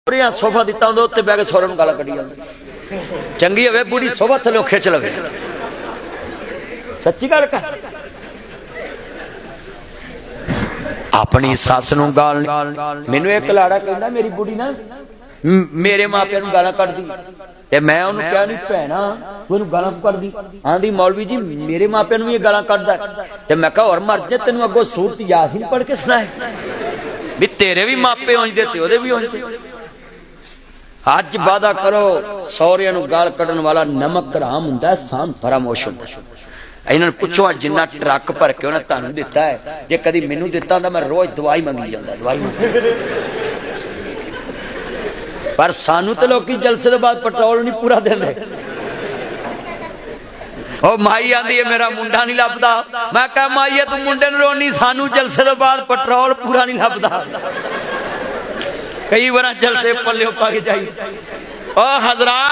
sofa दिता होंदा उत्ते बह के सौरे नूं गालां कढी जांदी चंगी होवे बूढ़ी सोफा थल्ले खिच लवे सच्ची गल कर अपनी सस नूं गाल मैनूं एक लाड़ा कहंदा मेरी बूढ़ी ना मेरे मापिया नूं गालां कढदी ते मैं उहनूं कहा नहीं भैणा तू इहनूं गालां क्यों कढदी आंदी मौलवी जी मेरे मापिया नूं भी गालां कढदा ते मैं कहा और मर जा तैनूं अगों सूरत यासीन पढ़ के सुनाए भी तेरे भी मापे उंजदे ते ओहदे भी उंजदे अज वादा करो सौरिया नूं गाल कढण वाला नमक हराम हुंदा साम फरामोश हुंदा इन्हां नूं पुछो जिन्ना ट्रक भर के उन्हें तुहानूं दिता है जे कदी मैनूं दिता हुंदा मैं रोज दवाई मंगी जांदा दवाई पर सानू तो लोग जलसे तो बाद पेट्रोल नहीं पूरा देंदे ओ माई आंदी है मेरा मुंडा नहीं लभदा मैं कहा माईए तू मुंडे नूं रोनी सानू जलसे तो बाद पेट्रोल पूरा नहीं लभदा कई बार जलसे पल्ले पा के जाई ओ हजरात